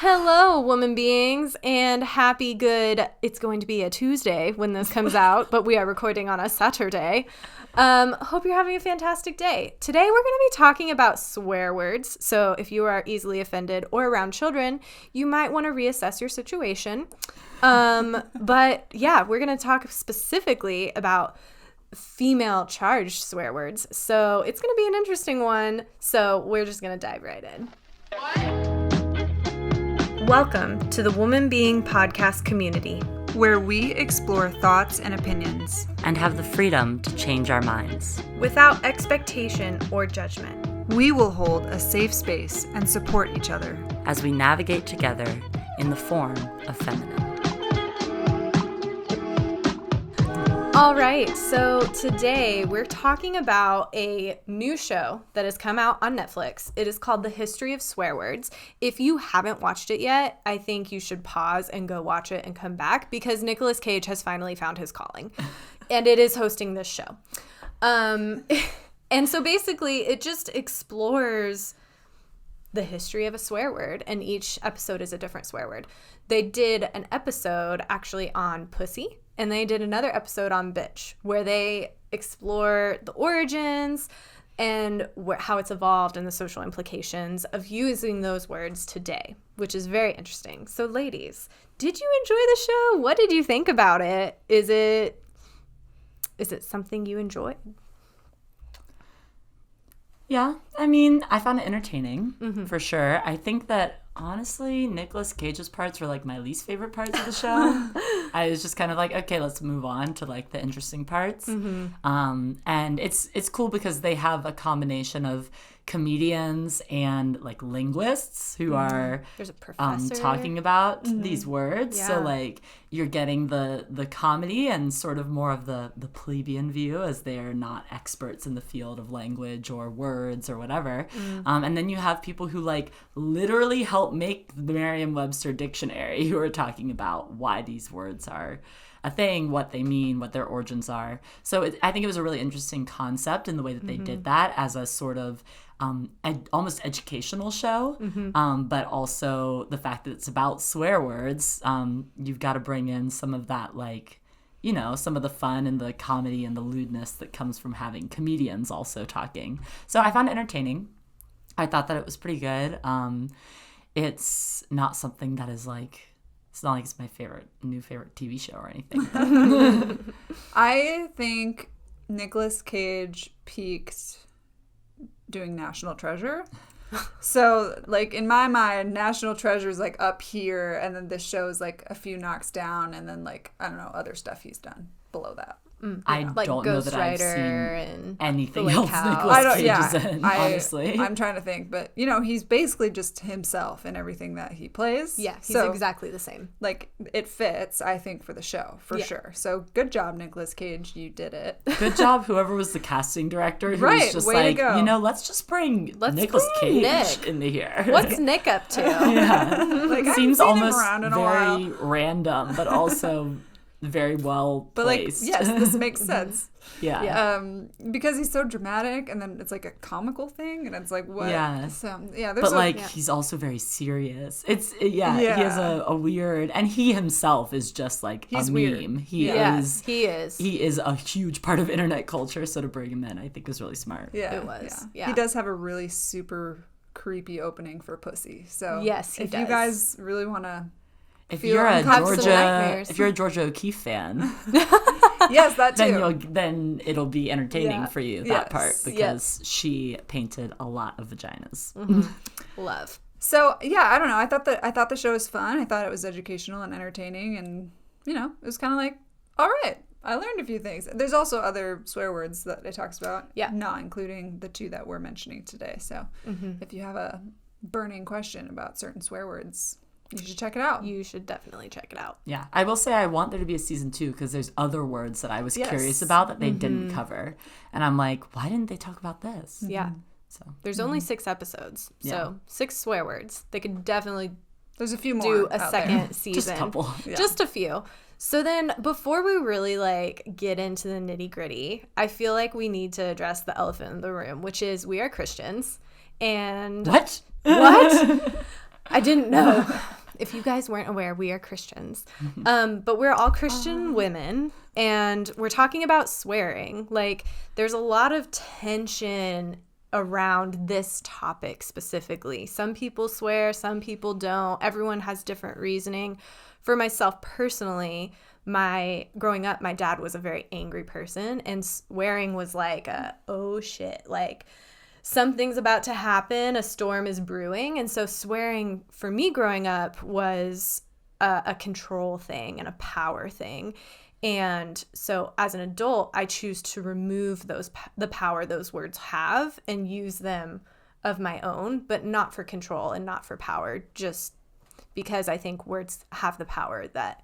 Hello, woman beings, and happy good. It's going to be a Tuesday when this comes out, but we are recording on a Saturday. Hope you're having a fantastic day. Today, we're going to be talking about swear words. So if you are easily offended or around children, you might want to reassess your situation. But yeah, we're going to talk specifically about female charged swear words. So it's going to be an interesting one. So we're just going to dive right in. Welcome to the Woman Being Podcast community, where we explore thoughts and opinions and have the freedom to change our minds without expectation or judgment. We will hold a safe space and support each other as we navigate together in the form of feminine. All right, so today we're talking about a new show that has come out on Netflix. It is called The History of Swear Words. If you haven't watched it yet, I think you should pause and go watch it and come back because Nicolas Cage has finally found his calling, and it is hosting this show. And so basically it just explores the history of a swear word, and each episode is a different swear word. They did an episode actually on pussy, and they did another episode on bitch, where they explore the origins and how it's evolved and the social implications of using those words today, which is very interesting. So ladies, did you enjoy the show? What did you think about it? Is it something you enjoyed? Yeah, I mean, I found it entertaining, for sure. I think that, honestly, Nicolas Cage's parts were, like, my least favorite parts of the show. I was just kind of like, okay, let's move on to, like, the interesting parts. And it's cool because they have a combination of comedians and, like, linguists who are There's a professor talking about these words. Yeah. So, like, you're getting the comedy and sort of more of the plebeian view, as they are not experts in the field of language or words or whatever. And then you have people who, like, literally help make the Merriam-Webster dictionary, who are talking about why these words are a thing, what they mean, what their origins are. So I think it was a really interesting concept in the way that they did that as a sort of almost educational show, but also the fact that it's about swear words. You've got to bring in some of that, like, you know, some of the fun and the comedy and the lewdness that comes from having comedians also talking. So I found it entertaining. I thought that it was pretty good. It's not something that is like, it's not like it's my new favorite TV show or anything. I think Nicolas Cage peaked doing National Treasure. So, like, in my mind, National Treasure is, like, up here, and then this show is, like, a few knocks down, and then, like, I don't know, other stuff he's done below that. I like don't Ghost know that I've Rider seen and anything The else Lake House. Nicolas Cage is in, honestly. I'm trying to think, but, you know, he's basically just himself in everything that he plays. Yeah, he's so, exactly the same. like, it fits, I think, for the show, for sure. So, good job, Nicolas Cage. You did it. Good job, whoever was the casting director, who Right, was just way to like, go. you know, let's just bring Nicolas bring Cage Nick. into here. What's Nick up to? Yeah. Like, I Seems haven't seen him almost around in a very while. random, but also very well But, like, placed. yes, this makes sense. Yeah. Because he's so dramatic, and then it's like a comical thing, and it's like, what? Yeah. So, yeah, there's But, like, he's also very serious. He Yeah. has a weird, and he himself is just, like, He's a weird. meme. He is a huge part of internet culture, so to bring him in, I think, is really smart. yeah, It was. Yeah. He does have a really super creepy opening for Pussy. So, Yes, he if does. you guys really want to If feel you're a uncomfortable- Georgia O'Keeffe fan, yes, that too. then it'll be entertaining Yeah. for you, that Yes. part, because she painted a lot of vaginas. Love. So, yeah, I don't know. I thought the show was fun. I thought it was educational and entertaining, and, you know, it was kind of like, all right, I learned a few things. There's also other swear words that it talks about, not including the two that we're mentioning today. So, if you have a burning question about certain swear words, you should check it out. You should definitely check it out. Yeah, I will say I want there to be a season 2 because there's other words that I was curious about that they didn't cover. And I'm like, why didn't they talk about this? Yeah. So There's only 6 episodes. Yeah. So 6 swear words. They could definitely There's a few more do a out second there. season. just a couple. Yeah. Just a few. So then before we really like get into the nitty gritty, I feel like we need to address the elephant in the room, which is we are Christians. And What? What? I didn't know. If you guys weren't aware, we are Christians. But we're all Christian women, and we're talking about swearing. Like, there's a lot of tension around this topic specifically. Some people swear, some people don't. Everyone has different reasoning. For myself personally, growing up, my dad was a very angry person, and swearing was like oh shit, like something's about to happen, a storm is brewing. And so swearing for me growing up was a control thing and a power thing. And so as an adult, I choose to remove the power those words have and use them of my own, but not for control and not for power, just because I think words have the power that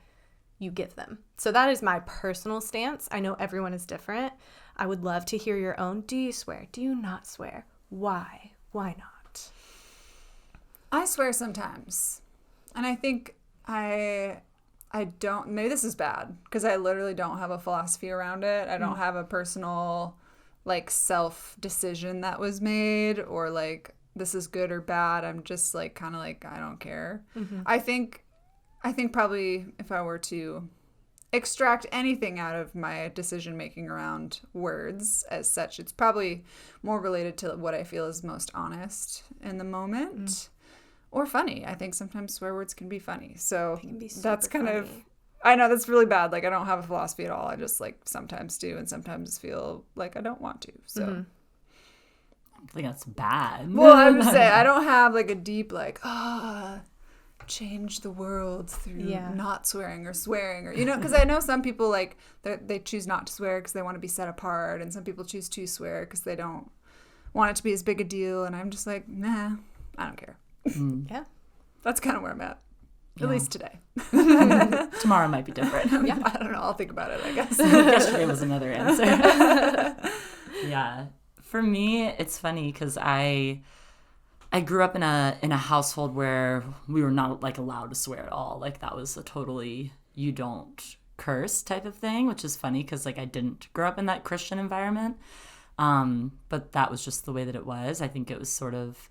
you give them. So that is my personal stance. I know everyone is different. I would love to hear your own. Do you swear? Do you not swear? Why? Why not? I swear sometimes. And I think I don't, maybe this is bad because I literally don't have a philosophy around it. I don't have a personal like self decision that was made or like this is good or bad. I'm just like kind of like I don't care. I think probably if I were to extract anything out of my decision making around words as such, it's probably more related to what I feel is most honest in the moment or funny. I think sometimes swear words can be funny. So that's kind of, I know that's really bad. Like I don't have a philosophy at all. I just like sometimes do and sometimes feel like I don't want to. So I think that's bad. well, I'm just saying I don't have like a deep like, change the world through not swearing or swearing or because I know some people like they choose not to swear because they want to be set apart, and some people choose to swear because they don't want it to be as big a deal, and I'm just like, nah, I don't care. Yeah, that's kind of where I'm at least today. Tomorrow might be different. I don't know, I'll think about it, I guess. Yesterday was another answer. Yeah, for me it's funny because I grew up in a household where we were not like allowed to swear at all. Like that was a totally you don't curse type of thing, which is funny because like I didn't grow up in that Christian environment. But that was just the way that it was. I think it was sort of,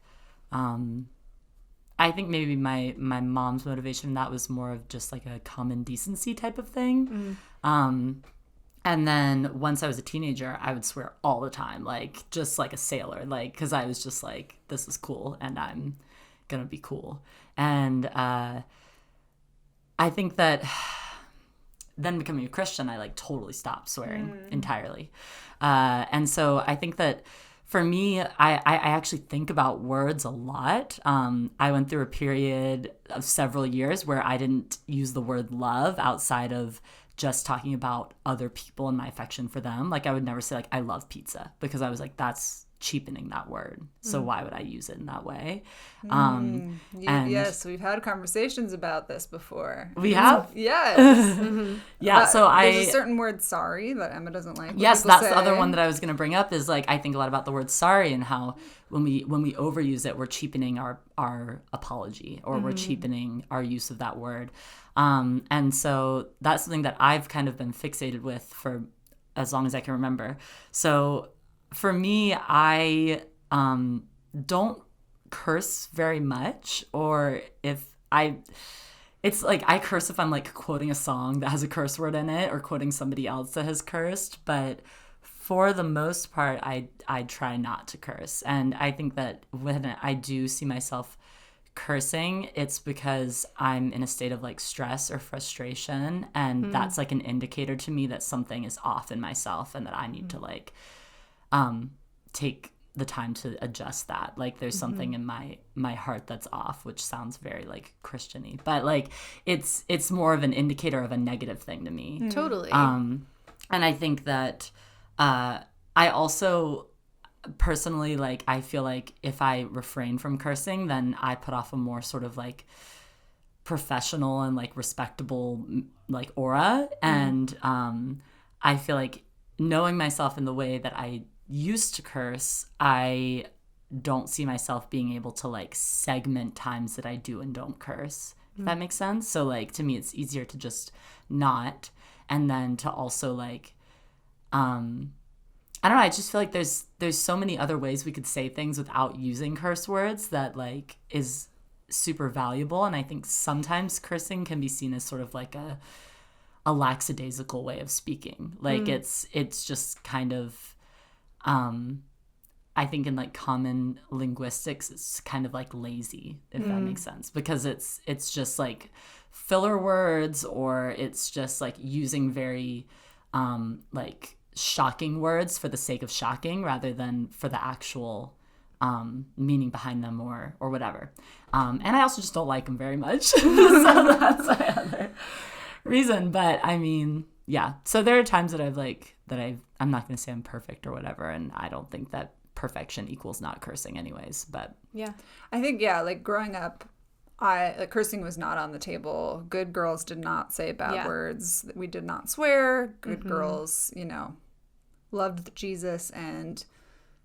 I think maybe my mom's motivation in that was more of just like a common decency type of thing. And then once I was a teenager, I would swear all the time, like just like a sailor, like because I was just like, this is cool and I'm gonna be cool. And I think that then becoming a Christian, I like totally stopped swearing entirely. And so I think that for me, I actually think about words a lot. I went through a period of several years where I didn't use the word love outside of just talking about other people and my affection for them. Like I would never say like I love pizza because I was like that's cheapening that word. So why would I use it in that way? Yes, we've had conversations about this before. We have? Yes. Yeah, so there's a certain word sorry that Emma doesn't like. Yes, that's the other one that I was going to bring up is like I think a lot about the word sorry and how when we overuse it, we're cheapening our apology or we're cheapening our use of that word. And so that's something that I've kind of been fixated with for as long as I can remember. So for me, I don't curse very much, or it's like I curse if I'm like quoting a song that has a curse word in it or quoting somebody else that has cursed. But for the most part, I try not to curse. And I think that when I do see myself cursing, it's because I'm in a state of like stress or frustration, and that's like an indicator to me that something is off in myself and that I need to like take the time to adjust that. Like there's something in my heart that's off, which sounds very like Christian-y, but like it's more of an indicator of a negative thing to me. Totally. And I think that I also personally, like, I feel like if I refrain from cursing, then I put off a more sort of like professional and like respectable like aura. And I feel like knowing myself in the way that I used to curse, I don't see myself being able to like segment times that I do and don't curse. If that makes sense. So like to me it's easier to just not, and then to also like I don't know, I just feel like there's so many other ways we could say things without using curse words that like is super valuable. And I think sometimes cursing can be seen as sort of like a lackadaisical way of speaking. Like it's just kind of, I think in like common linguistics, it's kind of like lazy, if that makes sense, because it's just like filler words, or it's just like using very like shocking words for the sake of shocking rather than for the actual meaning behind them or whatever. And I also just don't like them very much. So that's my other reason. But I mean, yeah. So there are times that I'm not going to say I'm perfect or whatever. And I don't think that perfection equals not cursing anyways. But yeah, I think, like growing up, cursing was not on the table. Good girls did not say bad words. We did not swear. Good girls, loved Jesus and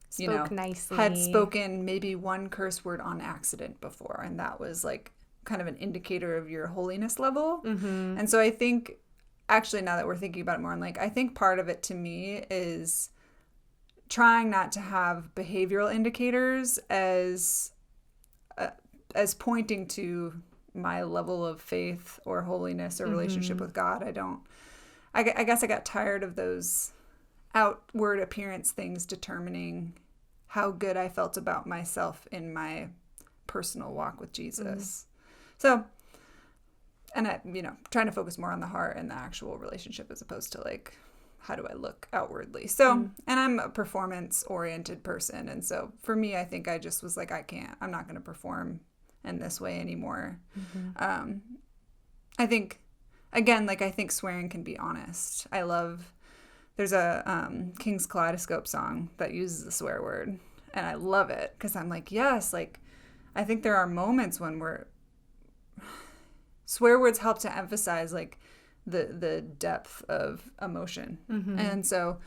spoke nicely. Had spoken maybe one curse word on accident before, and that was like kind of an indicator of your holiness level. And so I think, actually, now that we're thinking about it more, I'm like, I think part of it to me is trying not to have behavioral indicators as pointing to my level of faith or holiness or relationship with God. I guess I got tired of those outward appearance things determining how good I felt about myself in my personal walk with Jesus. So, and I, trying to focus more on the heart and the actual relationship as opposed to like, how do I look outwardly? So, and I'm a performance oriented person. And so for me, I think I just was like, I'm not going to perform in this way anymore. I think, again, like I think swearing can be honest. There's a King's Kaleidoscope song that uses a swear word, and I love it because I'm like, yes, like I think there are moments when swear words help to emphasize like the depth of emotion. And so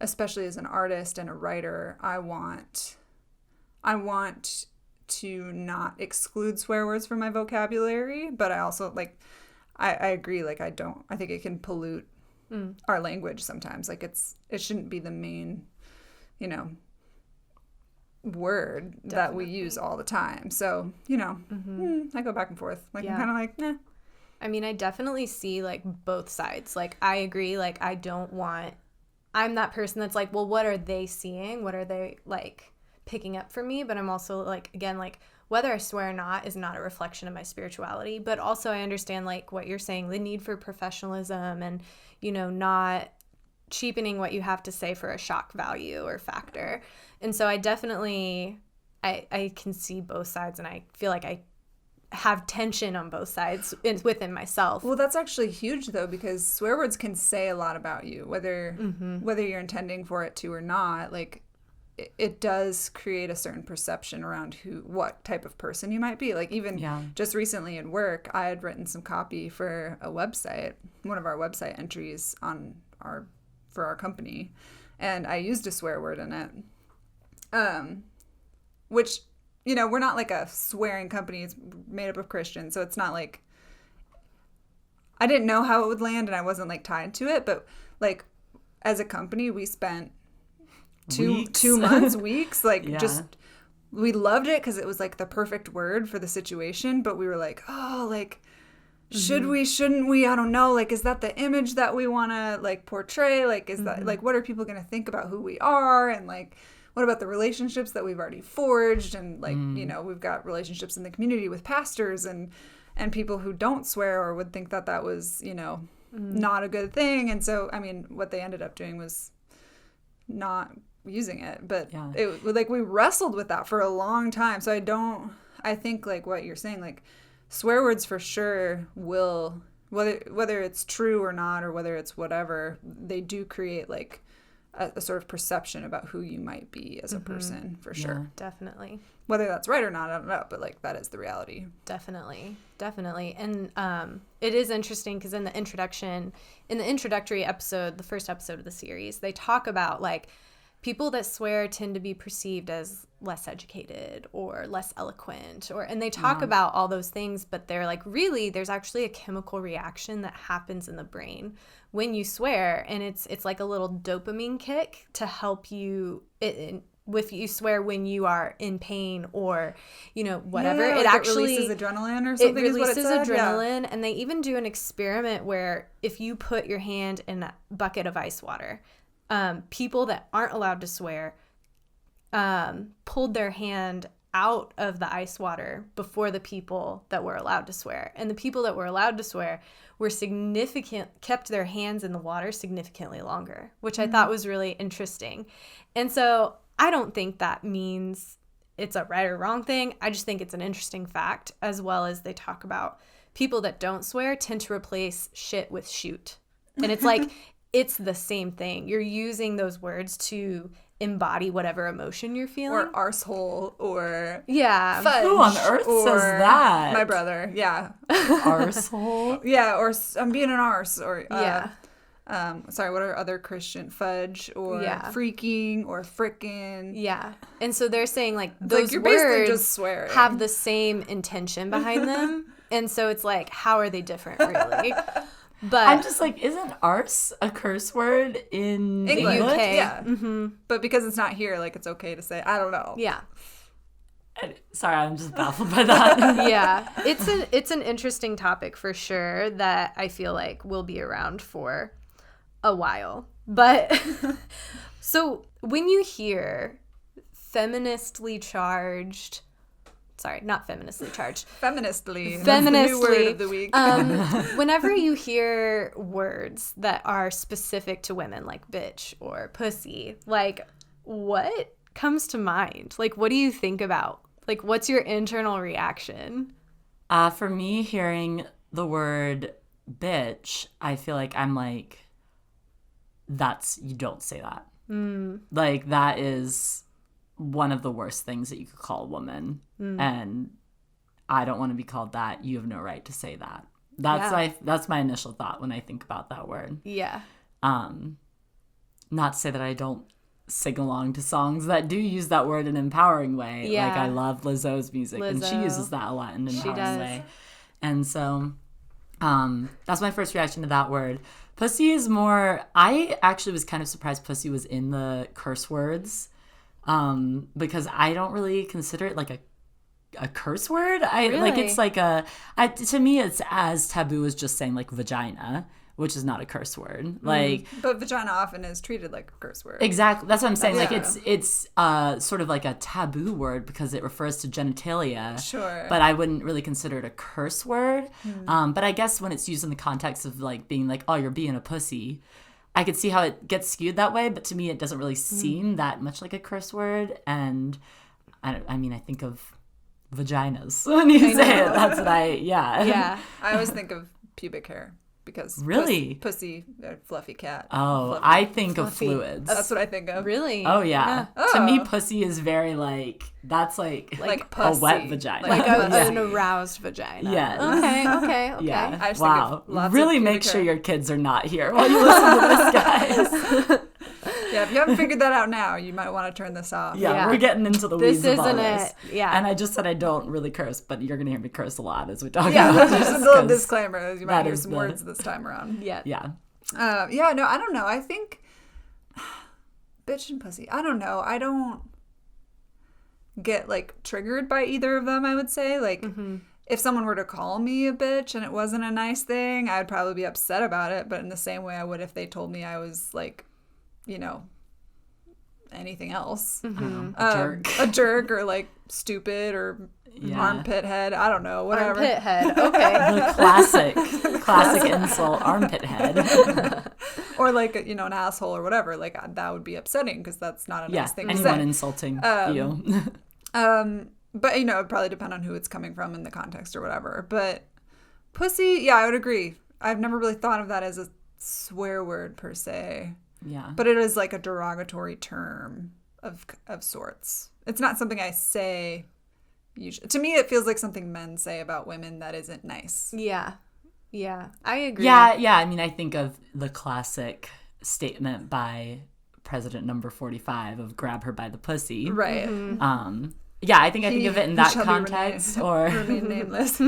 especially as an artist and a writer, I want to not exclude swear words from my vocabulary, but I also like I agree, like I think it can pollute our language sometimes. Like it shouldn't be the main, word that we use all the time. So, I go back and forth. Like I'm kind of like, nah. I mean, I definitely see like both sides. Like I agree, like I'm that person that's like, well, what are they seeing? What are they like picking up from me? But I'm also like, again, like whether I swear or not is not a reflection of my spirituality. But also I understand like what you're saying, the need for professionalism and, not cheapening what you have to say for a shock value or factor. And so I definitely, I can see both sides, and I feel like I have tension on both sides within myself. Well, that's actually huge though, because swear words can say a lot about you, whether you're intending for it to or not. Like it does create a certain perception around what type of person you might be. Like even just recently at work, I had written some copy for a website, one of our website entries for our company, and I used a swear word in it, which, we're not like a swearing company. It's made up of Christians, so it's not like I didn't know how it would land, and I wasn't like tied to it. But like as a company, we spent weeks, like just we loved it because it was like the perfect word for the situation. But we were like, oh, like shouldn't we? I don't know. Like, is that the image that we want to like portray? Like, is that like what are people going to think about who we are? And like, what about the relationships that we've already forged? And like, we've got relationships in the community with pastors and people who don't swear or would think that was, not a good thing. And so, I mean, what they ended up doing was not using it, but it like we wrestled with that for a long time. So I think like what you're saying, like swear words for sure will, whether it's true or not, or whether it's whatever, they do create like a sort of perception about who you might be as a person, for sure. Definitely. Whether that's right or not, I don't know, but like that is the reality. Definitely. And it is interesting because in the introductory episode, the first episode of the series, they talk about like people that swear tend to be perceived as less educated or less eloquent, and they talk about all those things, but they're like, really, there's actually a chemical reaction that happens in the brain when you swear, and it's like a little dopamine kick to help you if you swear when you are in pain or, whatever. Yeah, it like actually it releases adrenaline or something. It releases is what it said. adrenaline, and they even do an experiment where if you put your hand in a bucket of ice water, people that aren't allowed to swear pulled their hand out of the ice water before the people that were allowed to swear. And the people that were allowed to swear kept their hands in the water significantly longer, which I thought was really interesting. And so I don't think that means it's a right or wrong thing. I just think it's an interesting fact, as well as they talk about people that don't swear tend to replace shit with shoot. And it's like, it's the same thing. You're using those words to embody whatever emotion you're feeling. Or arsehole or fudge. Who on earth says that? My brother. Yeah. Arsehole? Yeah, or I'm being an arse. Or sorry, what are other Christian? Fudge or freaking or frickin'. Yeah. And so they're saying like those you're basically words just swearing. have the same intention behind them. And so it's like, how are they different really? But I'm just like, isn't arse a curse word in English? UK? Yeah. Mm-hmm. But because it's not here, like it's okay to say. I don't know. Yeah. Sorry, I'm just baffled by that. Yeah. It's an interesting topic for sure that I feel like will be around for a while. But so when you hear feministly charged, sorry, not feministly charged. Feministly. Feministly. That's the new word of the week. Whenever you hear words that are specific to women, like bitch or pussy, like what comes to mind? Like, what do you think about? Like, what's your internal reaction? For me, hearing the word bitch, I feel like I'm like, you don't say that. Like, that is one of the worst things that you could call a woman. And I don't want to be called that. You have no right to say that. That's my initial thought when I think about that word. Yeah. Not to say that I don't sing along to songs that do use that word in an empowering way. Yeah. Like I love Lizzo's music and she uses that a lot in an empowering way. And so that's my first reaction to that word. Pussy is more, I actually was kind of surprised pussy was in the curse words. Because I don't really consider it like a curse word. Really? Like it's like to me it's as taboo as just saying like vagina, which is not a curse word. Like, but vagina often is treated like a curse word. Exactly. That's what I'm saying. Yeah. Like it's sort of like a taboo word because it refers to genitalia. Sure. But I wouldn't really consider it a curse word. But I guess when it's used in the context of like being like, oh, you're being a pussy, I could see how it gets skewed that way, but to me it doesn't really seem that much like a curse word. And I mean, I think of vaginas when you say it. That's what Yeah. I always think of pubic hair because really pussy, fluffy cat. Oh, fluffy, I think of fluids. That's what I think of. Really? Oh yeah. Oh. To me, pussy is very like that's like a a wet vagina. Like an aroused vagina. Yeah. Okay. Yeah. I just wow. think of lots really of make pubic sure hair. your kids are not here while you listen to this, guys. Yeah, if you haven't figured that out now, you might want to turn this off. Yeah, we're getting into the This weeds of all isn't this. it. Yeah. And I just said I don't really curse, but you're gonna hear me curse a lot as we talk Yeah, about that's just a this, little 'cause disclaimer. You might that hear is some the- words this time around. Yeah. Yeah. Yeah, no, I don't know. I think bitch and pussy. I don't know. I don't get like triggered by either of them, I would say. Like if someone were to call me a bitch and it wasn't a nice thing, I'd probably be upset about it, but in the same way I would if they told me I was like, anything else. A jerk or like stupid or armpit head. I don't know, whatever. Armpit head. Okay. The classic insult, armpit head. Or like an asshole or whatever. Like that would be upsetting because that's not a nice thing to say. Anyone insulting you. But it'd probably depend on who it's coming from in the context or whatever. But pussy, yeah, I would agree. I've never really thought of that as a swear word per se. Yeah. But it is like a derogatory term of sorts. It's not something I say usually. To me, it feels like something men say about women that isn't nice. Yeah. I agree. Yeah. I mean, I think of the classic statement by President number 45 of grab her by the pussy. Right. Yeah, I think of it in that context. Or remain nameless.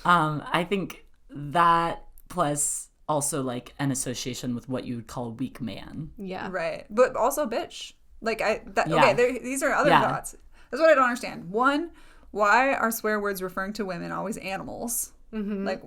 I think that plus also like an association with what you would call a weak man. Yeah. Right. But also bitch. Like, okay, these are other thoughts. That's what I don't understand. One, why are swear words referring to women always animals? Like,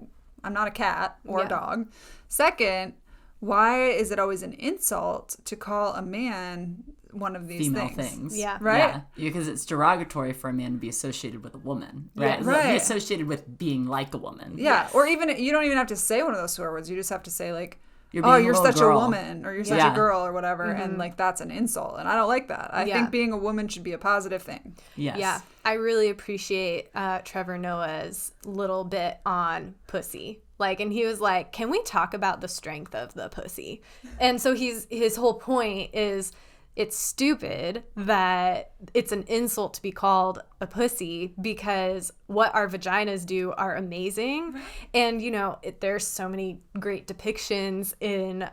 I'm not a cat or a dog. Second, why is it always an insult to call a man one of these female things? Yeah. Right? Yeah, because it's derogatory for a man to be associated with a woman, right? Yeah, right. Be associated with being like a woman. Yeah, or even, you don't even have to say one of those swear words. You just have to say, like, You're such girl. a woman, or you're such a girl, or whatever, and, like, that's an insult. And I don't like that. I think being a woman should be a positive thing. Yes. Yeah. I really appreciate Trevor Noah's little bit on pussy. Like, and he was like, can we talk about the strength of the pussy? And so his whole point is, it's stupid that it's an insult to be called a pussy because what our vaginas do are amazing. Right. And, you know, there's so many great depictions in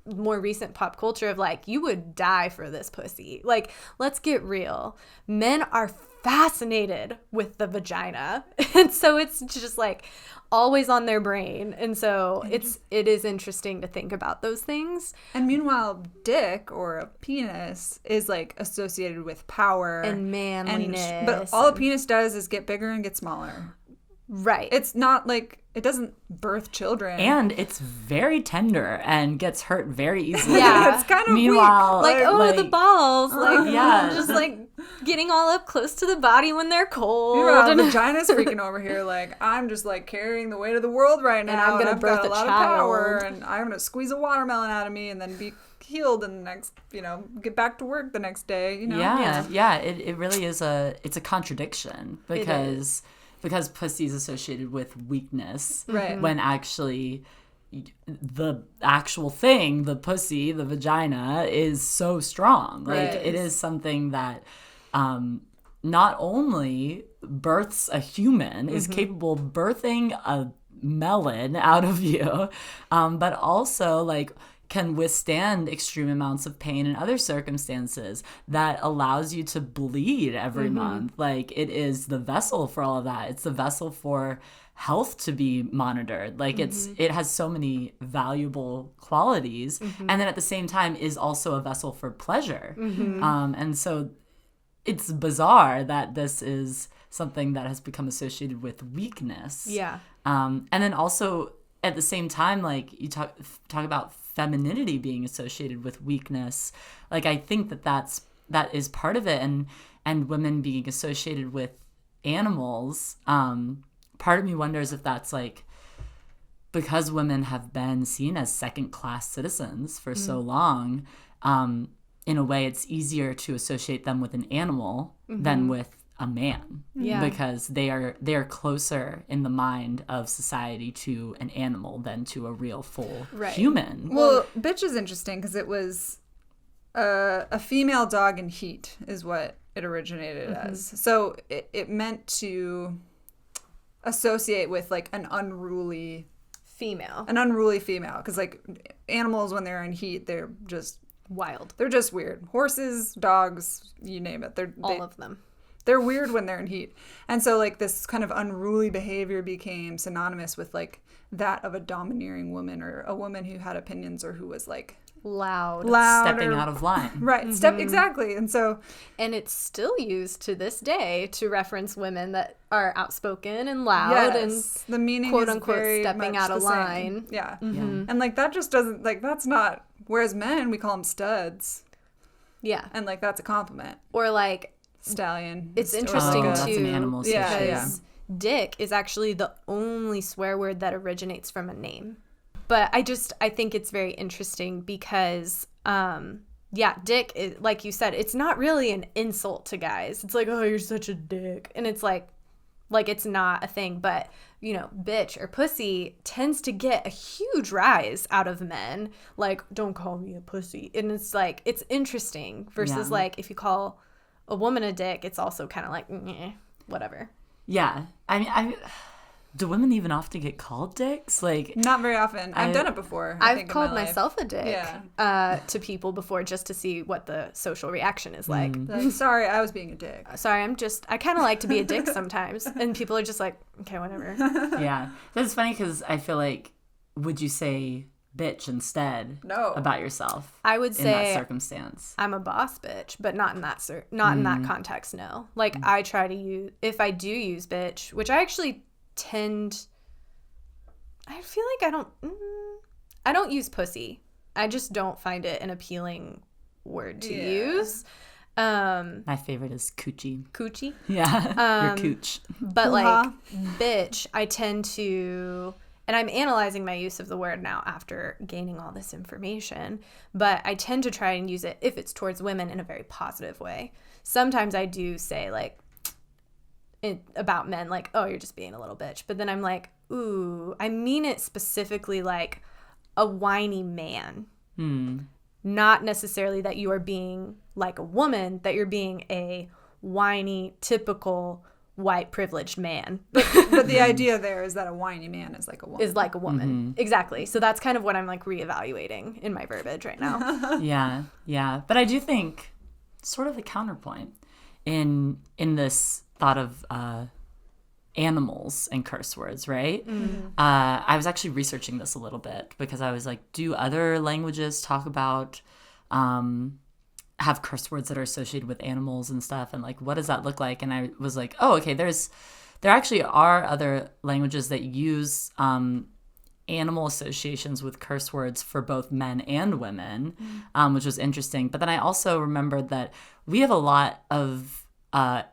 more recent pop culture of, like, you would die for this pussy. Like, let's get real. Men are fascinated with the vagina. And so it's just, like, always on their brain. And so it is interesting to think about those things. And meanwhile, dick or a penis is, like, associated with power and manliness. But all a penis does is get bigger and get smaller. Right. It's not like, it doesn't birth children. And it's very tender and gets hurt very easily. Yeah. It's kind of Meanwhile, weak. Like, the balls. Like, yeah. Just, like, getting all up close to the body when they're cold. Meanwhile, vagina's freaking over here like, I'm just, like, carrying the weight of the world right now. And I'm going to birth got a lot child. of power. And I'm going to squeeze a watermelon out of me and then be healed in the next, you know, get back to work the next day, you know? Yeah. It really is it's a contradiction because pussy is associated with weakness, right? When actually the actual thing, the pussy, the vagina, is so strong. Like, it is something that not only births a human, is capable of birthing a melon out of you, but also, like, can withstand extreme amounts of pain in other circumstances that allows you to bleed every month. Like, it is the vessel for all of that. It's the vessel for health to be monitored. Like, it has so many valuable qualities, and then at the same time is also a vessel for pleasure. And so it's bizarre that this is something that has become associated with weakness. Yeah. And then also at the same time, like, you talk about femininity being associated with weakness. Like, I think that is part of it, and women being associated with animals. Part of me wonders if that's, like, because women have been seen as second-class citizens for so long. In a way, it's easier to associate them with an animal than with a man, because they are closer in the mind of society to an animal than to a real full human. Well, bitch is interesting because it was a female dog in heat is what it originated as. So it meant to associate with, like, an unruly female because, like, animals when they're in heat, they're just wild. They're just weird. Horses, dogs, you name it. All of them. They're weird when they're in heat. And so, like, this kind of unruly behavior became synonymous with, like, that of a domineering woman or a woman who had opinions or who was, like, loud stepping out of line. Right. Exactly. And it's still used to this day to reference women that are outspoken and loud and the meaning quote is unquote very stepping out of line. Yeah. And, like, that just doesn't, like, that's not, whereas men, we call them studs. Yeah. And, like, that's a compliment. Or, like, stallion. It's interesting that's too, an animal because dick is actually the only swear word that originates from a name. But I think it's very interesting because, dick is, like you said, it's not really an insult to guys. It's like, oh, you're such a dick. And it's like it's not a thing. But, you know, bitch or pussy tends to get a huge rise out of men. Like, don't call me a pussy. And it's like, it's interesting versus like if you call a woman a dick, it's also kind of like, whatever. Yeah. I mean, do women even often get called dicks? Like, not very often. I've done it before. I've called myself a dick to people before just to see what the social reaction is like. Like, sorry, I was being a dick. Sorry, I kind of like to be a dick sometimes. And people are just like, okay, whatever. Yeah. That's funny because I feel like, would you say bitch instead No. about yourself. I would in that say circumstance. I'm a boss bitch, but not in that in that context. No, like I try to use, if I do use bitch, which I actually tend. I feel like I don't use pussy. I just don't find it an appealing word to use. My favorite is coochie. Coochie? Yeah, your cooch. But like bitch, I tend to, and I'm analyzing my use of the word now after gaining all this information, but I tend to try and use it if it's towards women in a very positive way. Sometimes I do say like about men, like, oh, you're just being a little bitch. But then I'm like, ooh, I mean it specifically like a whiny man. Not necessarily that you are being like a woman, that you're being a whiny, typical white privileged man. But the idea there is that a whiny man is like a woman. Is like a woman. Exactly. So that's kind of what I'm like reevaluating in my verbiage right now. Yeah. But I do think sort of a counterpoint in this thought of animals and curse words, right? I was actually researching this a little bit because I was like, do other languages talk about have curse words that are associated with animals and stuff, and like what does that look like? And I was like, oh, okay, there actually are other languages that use animal associations with curse words for both men and women, which was interesting. But then I also remembered that we have a lot of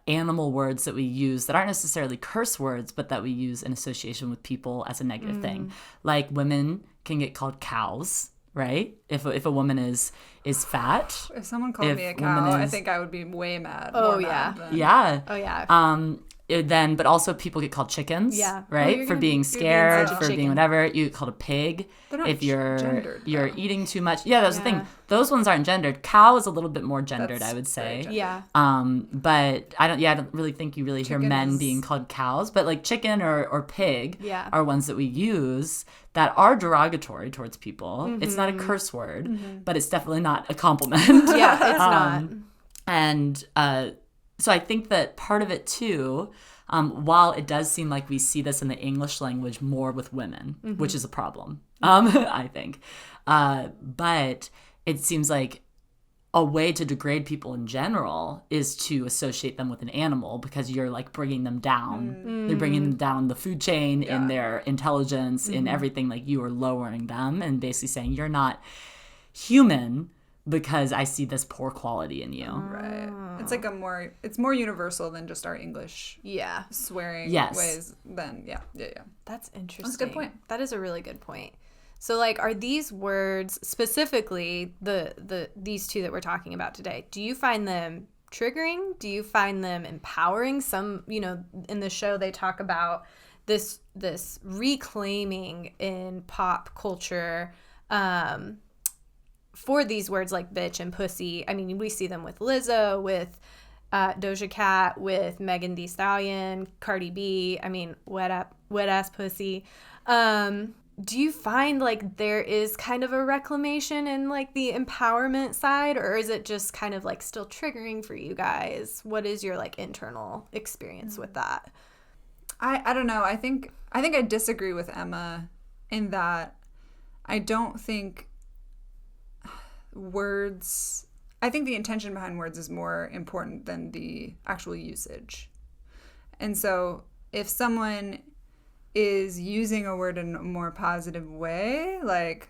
animal words that we use that aren't necessarily curse words, but that we use in association with people as a negative thing. Like women can get called cows, right? If a woman is fat. If someone called me a cow, I think I would be way mad. Oh, yeah. Yeah. Oh, yeah. But also people get called chickens, right? For being scared, for being whatever. You get called a pig if you're eating too much. Yeah, that's the thing. Those ones aren't gendered. Cow is a little bit more gendered, I would say. Yeah. But I don't really think you really hear men being called cows. But like chicken or pig are ones that we use that are derogatory towards people. It's not a curse word, but it's definitely not a compliment. Yeah, it's not. And so I think that part of it too, while it does seem like we see this in the English language more with women, which is a problem, I think. But it seems like a way to degrade people in general is to associate them with an animal because you're like bringing them down. You're bringing them down the food chain in their intelligence, in everything. Like you are lowering them and basically saying you're not human because I see this poor quality in you. Right. It's like it's more universal than just our English swearing ways. Then That's interesting. That's a good point. That is a really good point. So like, are these words specifically these two that we're talking about today, do you find them triggering? Do you find them empowering? Some, in the show they talk about this reclaiming in pop culture for these words like bitch and pussy. I mean, we see them with Lizzo, with Doja Cat, with Megan Thee Stallion, Cardi B. I mean, wet ass pussy. Do you find like there is kind of a reclamation in like the empowerment side, or is it just kind of like still triggering for you guys? What is your like internal experience with that? I don't know. I think I disagree with Emma in that I don't think words, I think the intention behind words is more important than the actual usage. And so if someone is using a word in a more positive way, like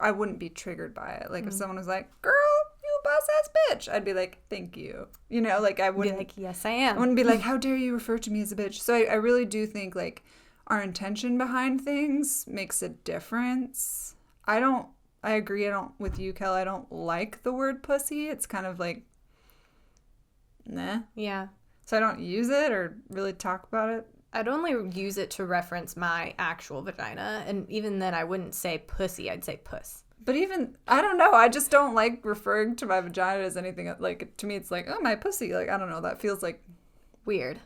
I wouldn't be triggered by it. Like if someone was like, girl, you boss ass bitch, I'd be like, thank you. Like I wouldn't be like, yes I am. I wouldn't be like, how dare you refer to me as a bitch. So I really do think like our intention behind things makes a difference. I agree. With you, Kel. I don't like the word pussy. It's kind of like, nah. Yeah. So I don't use it or really talk about it. I'd only use it to reference my actual vagina. And even then I wouldn't say pussy. I'd say puss. But even, I don't know. I just don't like referring to my vagina as anything. Like, to me, it's like, oh, my pussy. Like, I don't know. That feels like weird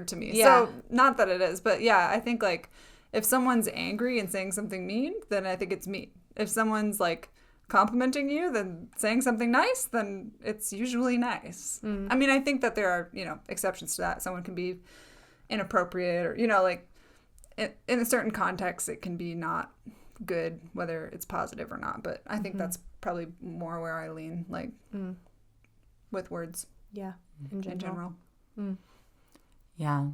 to me. Yeah. So not that it is. But yeah, I think like if someone's angry and saying something mean, then I think it's mean. If someone's like complimenting you, then saying something nice, then it's usually nice. I mean, I think that there are, exceptions to that. Someone can be inappropriate or, like in a certain context, it can be not good, whether it's positive or not. But I think that's probably more where I lean, like with words. Yeah, in general. Yeah.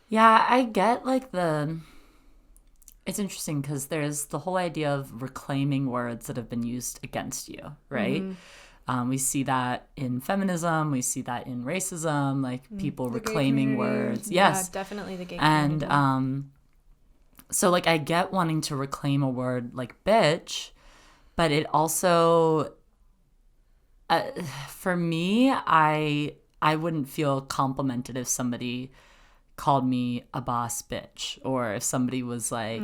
Yeah, I get like it's interesting because there's the whole idea of reclaiming words that have been used against you, right? We see that in feminism. We see that in racism, like people reclaiming words. Yes. Yeah, definitely the gay community. And so like I get wanting to reclaim a word like bitch, but it also, for me, I wouldn't feel complimented if somebody called me a boss bitch, or if somebody was like,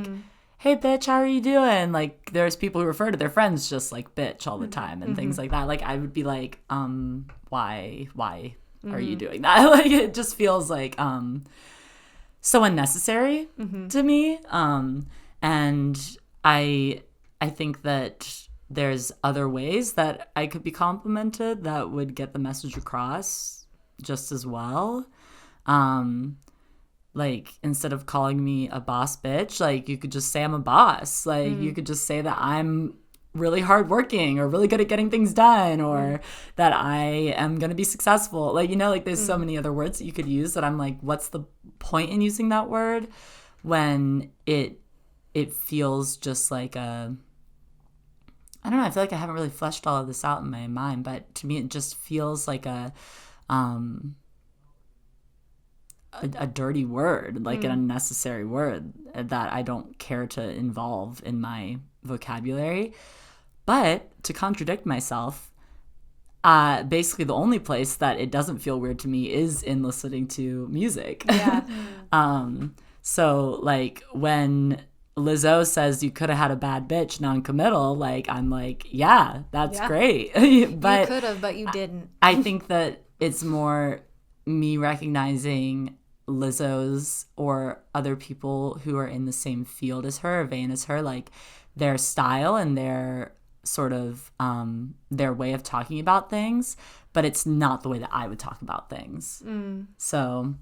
hey bitch, how are you doing? Like there's people who refer to their friends just like bitch all the time and things like that. Like I would be like, why are you doing that? Like it just feels like so unnecessary to me. And I think that there's other ways that I could be complimented that would get the message across just as well. Like instead of calling me a boss bitch, like you could just say I'm a boss. Like you could just say that I'm really hardworking or really good at getting things done, or that I am going to be successful. Like, you know, like there's so many other words that you could use that I'm like, what's the point in using that word when it feels just like I don't know. I feel like I haven't really fleshed all of this out in my mind, but to me, it just feels like a dirty word, like an unnecessary word that I don't care to involve in my vocabulary. But to contradict myself, basically the only place that it doesn't feel weird to me is in listening to music. Yeah. So like when Lizzo says you could have had a bad bitch non-committal, like I'm like, yeah, that's great. But you could have, but you didn't. I think that it's more me recognizing Lizzo's or other people who are in the same field as her, or vein as her, like their style and their sort of their way of talking about things, but it's not the way that I would talk about things. So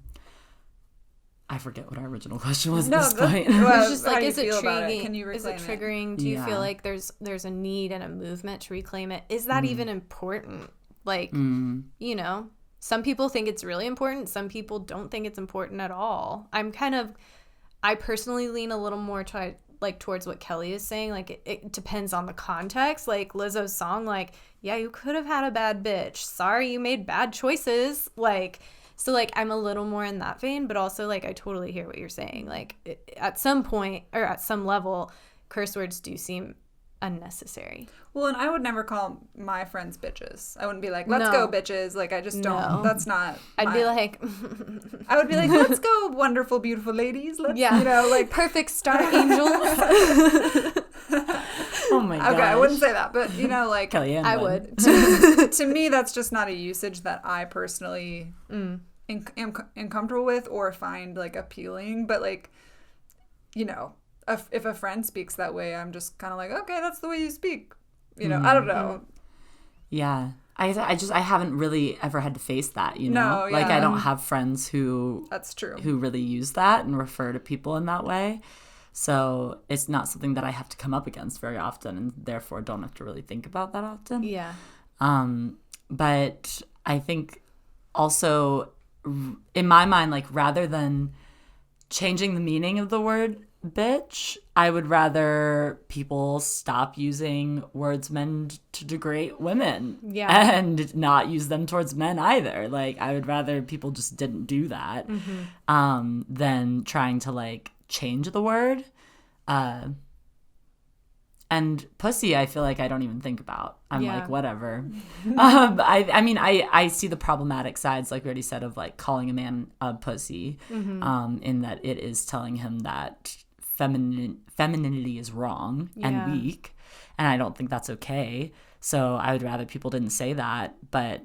I forget what our original question was at this point. It's just like, is it intriguing? Can you reclaim is it triggering? Do you feel like there's a need and a movement to reclaim it? Is that even important? Like, you know, some people think it's really important. Some people don't think it's important at all. I personally lean a little more towards what Kelly is saying. Like it depends on the context. Like Lizzo's song, like, yeah, you could have had a bad bitch. Sorry, you made bad choices. Like, so like I'm a little more in that vein, but also like I totally hear what you're saying. Like at some point or at some level, curse words do seem unnecessary. Well, and I would never call my friends bitches. I wouldn't be like, let's go bitches. Like I just don't. That's not. I'd be like, I would be like, let's go wonderful, beautiful ladies. Let's, you know, like perfect star angels. Oh my god. Okay, I wouldn't say that, but you know, like Kellyanne I would. To me, that's just not a usage that I personally am comfortable with or find like appealing. But like, you know, if a friend speaks that way, I'm just kind of like, okay, that's the way you speak. You know, I don't know. Yeah. I haven't really ever had to face that, you know? No, yeah. Like I don't have friends who That's true. Who really use that and refer to people in that way. So it's not something that I have to come up against very often, and therefore don't have to really think about that often. Yeah. But I think also in my mind, like rather than changing the meaning of the word bitch, I would rather people stop using words meant to degrade women and not use them towards men either. Like I would rather people just didn't do that than trying to like change the word. And pussy, I feel like I don't even think about. I'm like, whatever. I mean, I see the problematic sides, like we already said, of like calling a man a pussy, in that it is telling him that femininity is wrong and weak, and I don't think that's okay. So I would rather people didn't say that, but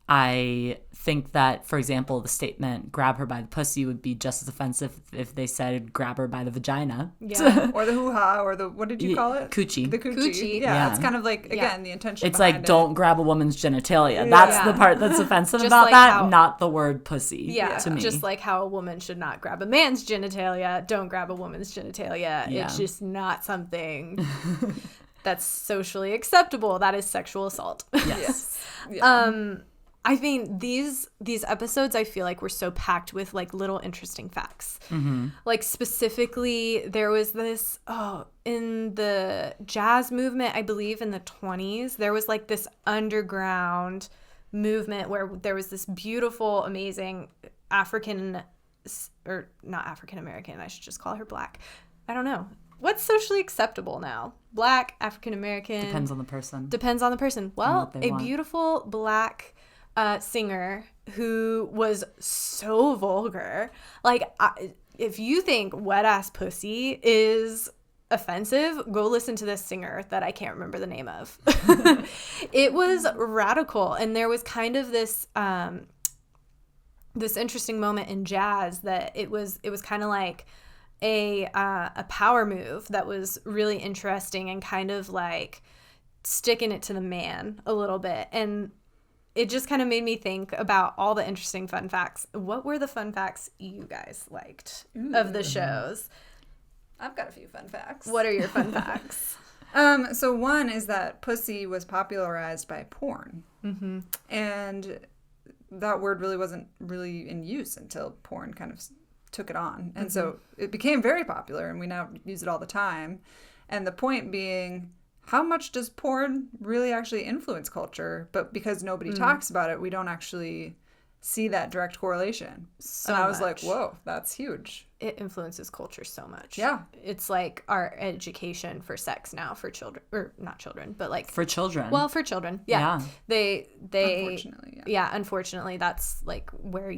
I think that, for example, the statement "grab her by the pussy" would be just as offensive if they said "grab her by the vagina." Yeah, or the hoo-ha, or the, what did you call it? Coochie. The coochie. Coochie. Yeah, it's kind of like, again, the intention It's behind like, don't grab a woman's genitalia. Yeah. That's the part that's offensive Just about like that, how- not the word pussy. Yeah, to me. just like how a woman should not grab a man's genitalia, don't grab a woman's genitalia. Yeah. It's just not something that's socially acceptable. That is sexual assault. Yes. Yeah. I mean, these episodes, I feel like, were so packed with like little interesting facts. Mm-hmm. Like specifically, there was this in the jazz movement, I believe in the 1920s, there was like this underground movement where there was this beautiful, amazing African, or not African American, I should just call her Black. I don't know. What's socially acceptable now? Black, African American. Depends on the person. Depends on the person. Well, they a want. beautiful Black singer who was so vulgar. Like, if you think wet ass pussy is offensive, go listen to this singer that I can't remember the name of. It was radical, and there was kind of this this interesting moment in jazz that it was kind of like a power move that was really interesting and kind of like sticking it to the man a little bit. And it just kind of made me think about all the interesting fun facts. What were the fun facts you guys liked of the shows? I've got a few fun facts. What are your fun facts? So one is that pussy was popularized by porn. Mm-hmm. And that word really wasn't really in use until porn kind of took it on. And so it became very popular, and we now use it all the time. And the point being, how much does porn really actually influence culture? But because nobody talks about it, we don't actually see that direct correlation. So and I was much. like, whoa, that's huge. It influences culture so much. Yeah. It's like our education for sex now for children, or not children, but like For children. well, for children. Yeah. They Unfortunately, yeah. Unfortunately, that's like where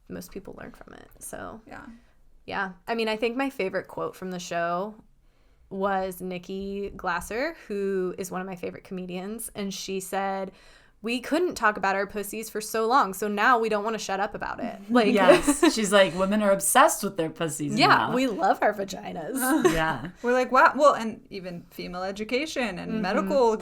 most people learn from it. So Yeah. yeah. I mean, I think my favorite quote from the show was Nikki Glasser, who is one of my favorite comedians, and she said, "We couldn't talk about our pussies for so long, so now we don't want to shut up about it." Like, yes. She's like, women are obsessed with their pussies yeah, now. we love our vaginas. Yeah. We're like, wow. Well, and even female education and medical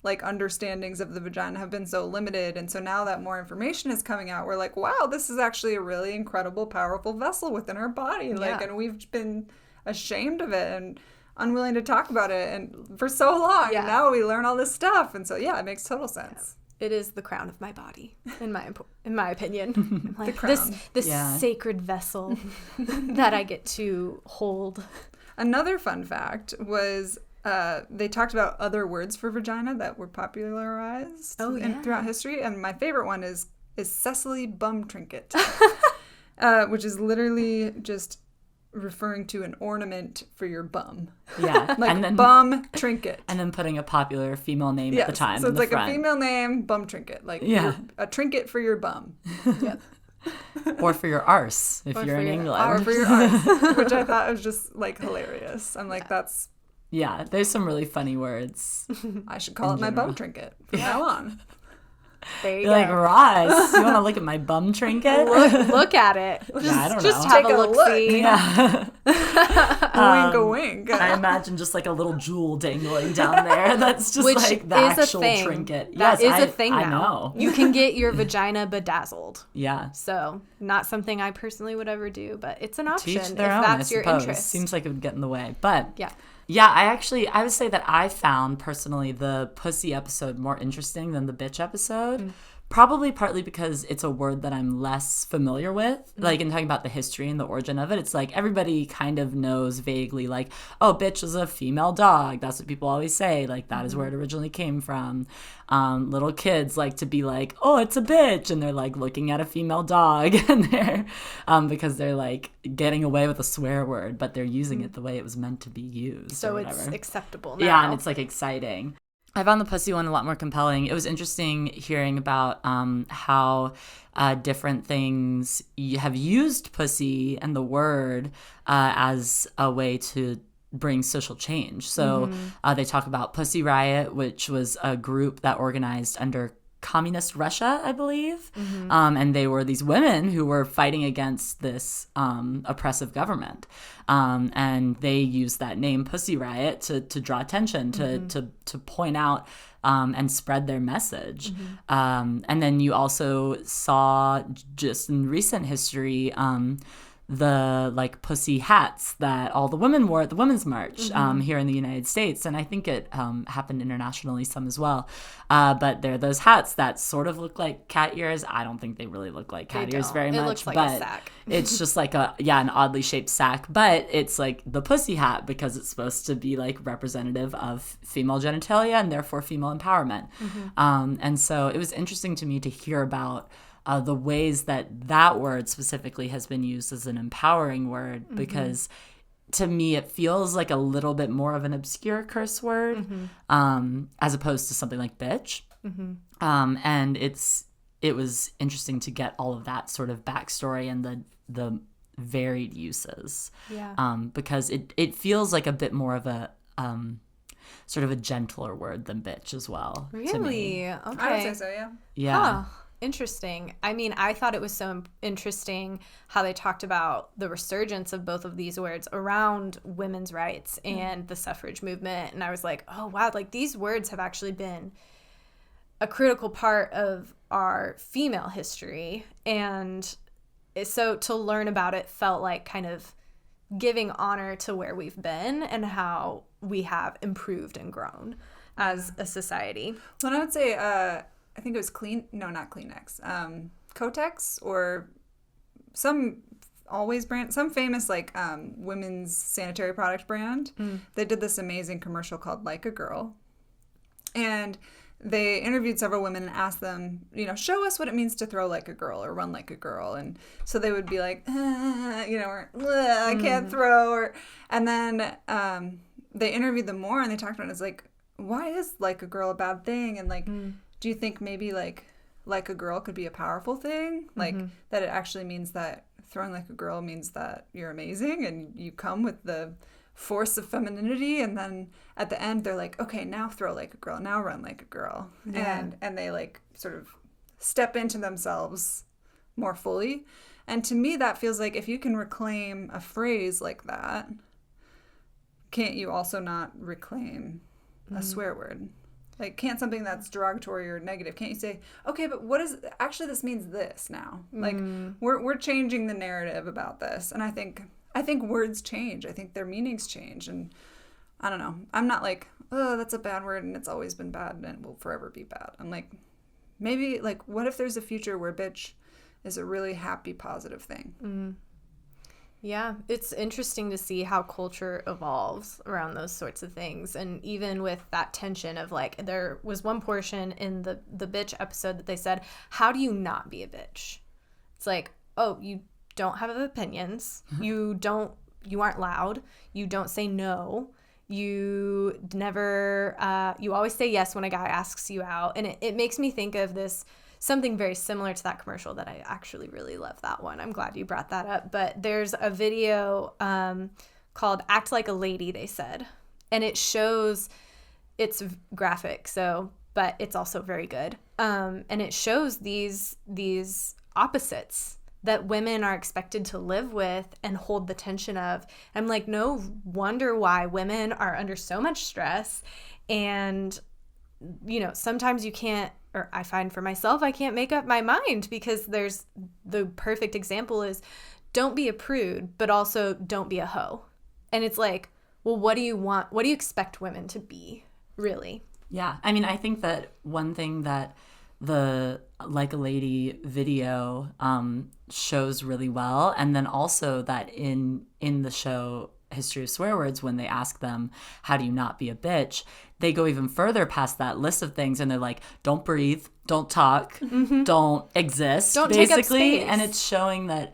like understandings of the vagina have been so limited. And so now that more information is coming out, we're like, wow, this is actually a really incredible, powerful vessel within our body. Like, and we've been ashamed of it and unwilling to talk about it and for so long. Yeah. And now we learn all this stuff. And so, yeah, it makes total sense. It is the crown of my body, in my opinion. Like, crown. this Yeah. sacred vessel that I get to hold. Another fun fact was they talked about other words for vagina that were popularized throughout history. And my favorite one is Cecily Bum Trinket, which is literally just referring to an ornament for your bum. Yeah. Like and then, bum trinket. and then putting a popular female name at the time. So in it's the like front. a female name, bum trinket. Like a trinket for your bum. Yep. Or for your arse, if Or you're for in your England. Or for your arse, which I thought was just like hilarious. I'm like, that's, Yeah, there's some really funny words. I should call it my general. bum trinket from now on. There you You're like, go. Ross, you want to look at my bum trinket? Look at it. I don't Just know. have Take a a look. look. See. Yeah. Wink a wink. I imagine just like a little jewel dangling down there. That's just Which like the is a actual thing. trinket. That Yes, is a thing I now. know. You can get your vagina bedazzled. Yeah. So, not something I personally would ever do, but it's an option Teach if their own, that's I your suppose. interest. Seems like it would get in the way. But Yeah. yeah, I would say that I found personally the pussy episode more interesting than the bitch episode. Probably partly because it's a word that I'm less familiar with. Like in talking about the history and the origin of it, it's like everybody kind of knows vaguely, like, oh, bitch was a female dog. That's what people always say. Like that is where it originally came from. Little kids like to be like, oh, it's a bitch, and they're like looking at a female dog, and they're because they're like getting away with a swear word, but they're using it the way it was meant to be used. So or it's whatever. acceptable now. Yeah, and it's like exciting. I found the pussy one a lot more compelling. It was interesting hearing about how different things have used pussy and the word as a way to bring social change. So they talk about Pussy Riot, which was a group that organized under communist Russia, I believe. And they were these women who were fighting against this oppressive government. And they used that name Pussy Riot to draw attention, to point out and spread their message. And then you also saw just in recent history the like pussy hats that all the women wore at the Women's March here in the United States. And I think it happened internationally some as well. But they're those hats that sort of look like cat ears. I don't think they really look like cat ears very much. It looks like but a sack. It's just like an oddly shaped sack. But it's like the pussy hat because it's supposed to be like representative of female genitalia and therefore female empowerment. And so it was interesting to me to hear about the ways that word specifically has been used as an empowering word, because to me it feels like a little bit more of an obscure curse word as opposed to something like bitch. And it was interesting to get all of that sort of backstory and the varied uses, because it feels like a bit more of a sort of a gentler word than bitch as well. Really? To me. Okay. I would say so, yeah. Yeah. Huh. Interesting. I mean, I thought it was so interesting how they talked about the resurgence of both of these words around women's rights and the suffrage movement. And I was like, oh, wow, like these words have actually been a critical part of our female history. And so to learn about it felt like kind of giving honor to where we've been and how we have improved and grown as a society. Well, I would say, I think it was not Kleenex, Kotex or some some famous like women's sanitary product brand. They did this amazing commercial called Like a Girl. And they interviewed several women and asked them, show us what it means to throw like a girl or run like a girl. And so they would be like, or I can't throw. And then they interviewed them more and they talked about it. It's like, why is like a girl a bad thing? And like, do you think maybe like a girl could be a powerful thing? Like that it actually means that throwing like a girl means that you're amazing and you come with the force of femininity, and then at the end they're like, okay, now throw like a girl, now run like a girl. Yeah. And they like sort of step into themselves more fully. And to me that feels like if you can reclaim a phrase like that, can't you also not reclaim a swear word? Like, can't something that's derogatory or negative, can't you say, okay, but what is, actually this means this now. Like, we're changing the narrative about this. And I think words change. I think their meanings change. And I don't know. I'm not like, oh, that's a bad word and it's always been bad and it will forever be bad. I'm like, maybe, like, what if there's a future where bitch is a really happy, positive thing? Yeah, it's interesting to see how culture evolves around those sorts of things. And even with that tension of like, there was one portion in the bitch episode that they said, how do you not be a bitch? It's like, oh, you don't have opinions. You aren't loud. You don't say no. You never, you always say yes when a guy asks you out. And it makes me think of something very similar to that commercial that I actually really love that one. I'm glad you brought that up. But there's a video called Act Like a Lady, they said. And it shows, it's graphic, but it's also very good. And it shows these opposites that women are expected to live with and hold the tension of. I'm like, no wonder why women are under so much stress. And, sometimes you can't, or I find for myself, I can't make up my mind because there's the perfect example is don't be a prude, but also don't be a hoe. And it's like, well, what do you want? What do you expect women to be, really? Yeah. I mean, I think that one thing that the Like a Lady video shows really well, and then also that in the show History of Swear Words, when they ask them, how do you not be a bitch, they go even further past that list of things and they're like, don't breathe, don't talk, don't exist, don't basically. Take up space. And it's showing that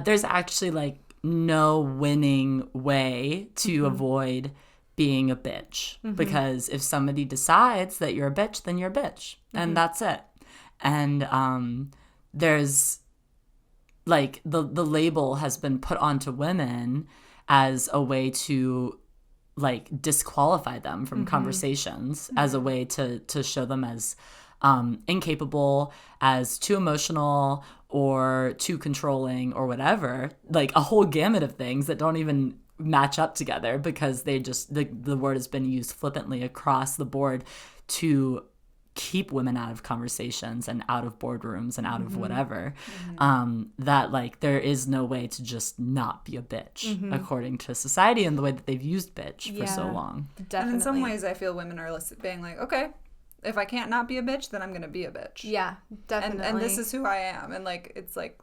there's actually like no winning way to avoid being a bitch, because if somebody decides that you're a bitch, then you're a bitch, and that's it. And there's like the label has been put onto women as a way to like disqualify them from conversations, as a way to show them as incapable, as too emotional or too controlling or whatever, like a whole gamut of things that don't even match up together because they just the word has been used flippantly across the board to keep women out of conversations and out of boardrooms and out of whatever, that like there is no way to just not be a bitch according to society and the way that they've used bitch for so long. Definitely. And in some ways I feel women are being like, okay, if I can't not be a bitch, then I'm gonna be a bitch. Yeah, definitely. And this is who I am. And like it's like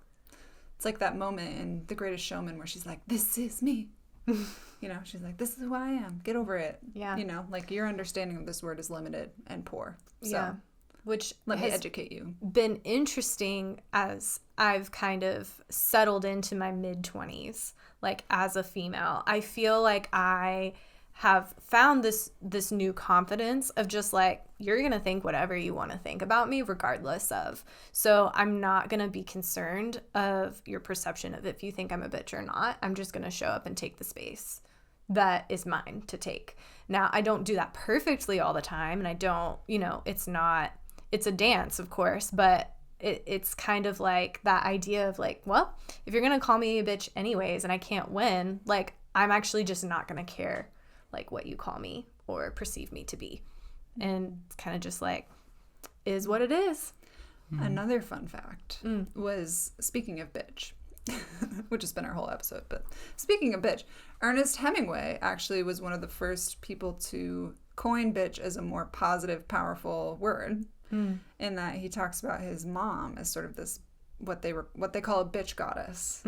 that moment in The Greatest Showman where she's like, this is me. You know, she's like, this is who I am. Get over it. Yeah. You know, like your understanding of this word is limited and poor. So yeah. Which let me educate you. Been interesting as I've kind of settled into my mid-20s, like as a female. I feel like I have found this new confidence of just like, you're going to think whatever you want to think about me regardless of. So I'm not going to be concerned of your perception of if you think I'm a bitch or not. I'm just going to show up and take the space that is mine to take. Now, I don't do that perfectly all the time, and I don't, you know, it's a dance, of course, but it's kind of like that idea of like, well, if you're going to call me a bitch anyways and I can't win, like I'm actually just not going to care like what you call me or perceive me to be. And it's kind of just like, is what it is. Another fun fact was, speaking of bitch, which has been our whole episode, but speaking of bitch, Ernest Hemingway actually was one of the first people to coin bitch as a more positive, powerful word, in that he talks about his mom as sort of this, what they call a bitch goddess.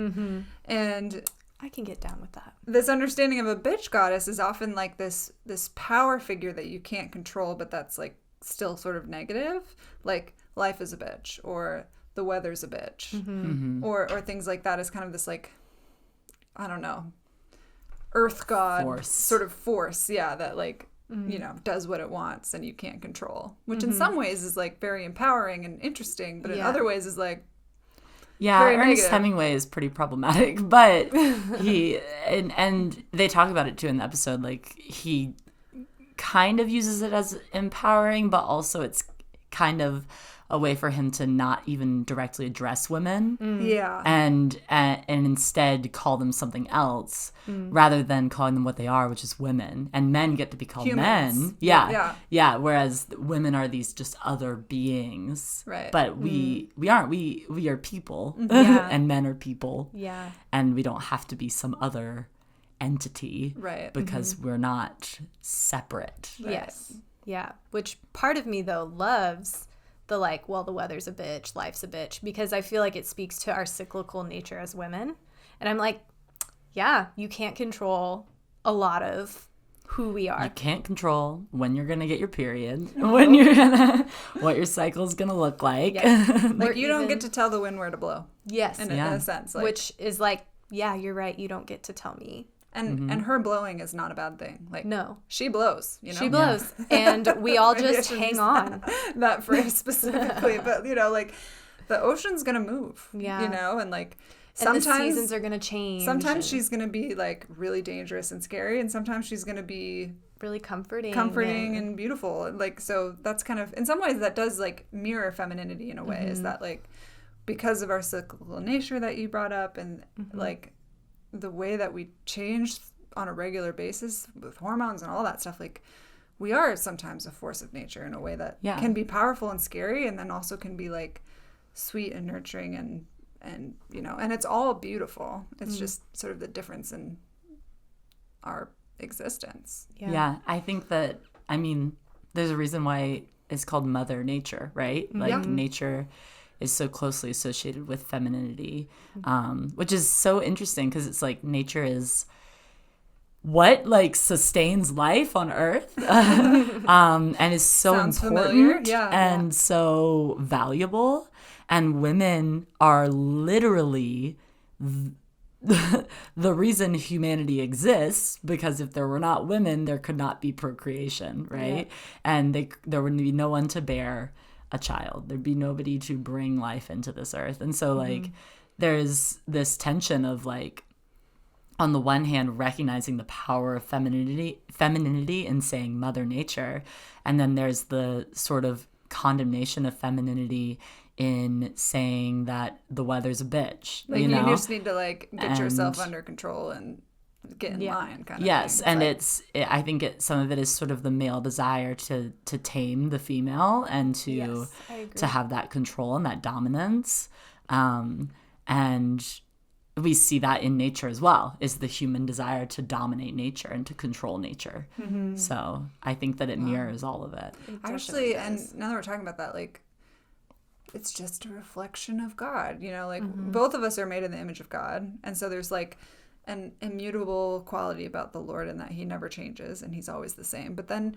And I can get down with that. This understanding of a bitch goddess is often like this power figure that you can't control, but that's like still sort of negative. Like life is a bitch, or the weather's a bitch, or things like that is kind of this like, I don't know, earth god sort of force. Yeah. That like, you know, does what it wants and you can't control, which in some ways is like very empowering and interesting, but in other ways is like, yeah, Ernest Hemingway is pretty problematic, but he and they talk about it too in the episode. Like he kind of uses it as empowering, but also it's kind of a way for him to not even directly address women. Yeah. And instead call them something else rather than calling them what they are, which is women. And men get to be called humans. Men. Yeah. Whereas women are these just other beings. Right. But we aren't. We are people. And men are people. Yeah. And we don't have to be some other entity. Right. Because we're not separate. Right. Yes. Yeah. Which part of me though loves the like, well, the weather's a bitch, life's a bitch, because I feel like it speaks to our cyclical nature as women. And I'm like, yeah, you can't control a lot of who we are. You can't control when you're going to get your period, when you're gonna, what your cycle's going to look like. Yeah. Like you don't get to tell the wind where to blow. Yes. In a sense. Like, which is like, yeah, you're right. You don't get to tell me. And her blowing is not a bad thing. Like no, she blows. You know, she blows, and we all just hang on. That phrase specifically, but you know, like the ocean's gonna move. Yeah, you know, and like sometimes the seasons are gonna change. Sometimes she's gonna be like really dangerous and scary, and sometimes she's gonna be really comforting and beautiful. Like so, that's kind of in some ways that does like mirror femininity in a way. Is that like because of our cyclical nature that you brought up, and like the way that we change on a regular basis with hormones and all that stuff, like we are sometimes a force of nature in a way that can be powerful and scary, and then also can be like sweet and nurturing and you know, and it's all beautiful. It's just sort of the difference in our existence. Yeah, I think that, I mean, there's a reason why it's called Mother Nature, right? Like nature is so closely associated with femininity, which is so interesting because it's like nature is what like sustains life on Earth, and is so Sounds important familiar. and so valuable. And women are literally the reason humanity exists, because if there were not women, there could not be procreation, right? And there would be no one to bear a child. There'd be nobody to bring life into this earth. And so like there's this tension of like, on the one hand, recognizing the power of femininity and saying Mother Nature, and then there's the sort of condemnation of femininity in saying that the weather's a bitch. Like, you know? just need to, like, get yourself under control and get in line, kind of yes, thing. And I think some of it is sort of the male desire to tame the female and to have that control and that dominance. And we see that in nature as well, is the human desire to dominate nature and to control nature. Mm-hmm. So I think that it mirrors all of it. Actually, and now that we're talking about that, like, it's just a reflection of God, you know, like, both of us are made in the image of God. And so there's, like, an immutable quality about the Lord in that he never changes and he's always the same. But then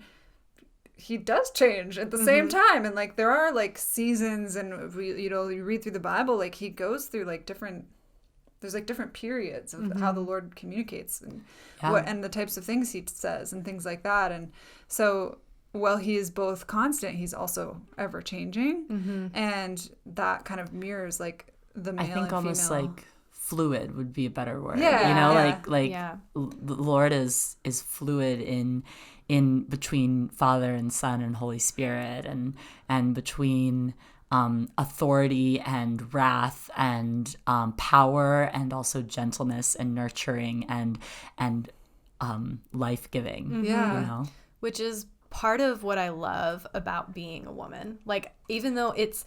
he does change at the same time. And, like, there are, like, seasons, and you read through the Bible, like, he goes through, like, different periods of how the Lord communicates and and the types of things he says and things like that. And so while he is both constant, he's also ever changing. And that kind of mirrors, like, the male and female. I think almost like fluid would be a better word. Yeah. You know, the Lord is fluid in between Father and Son and Holy Spirit, and between authority and wrath and power, and also gentleness and nurturing and life-giving. Yeah. You know? Which is part of what I love about being a woman. Like, even though it's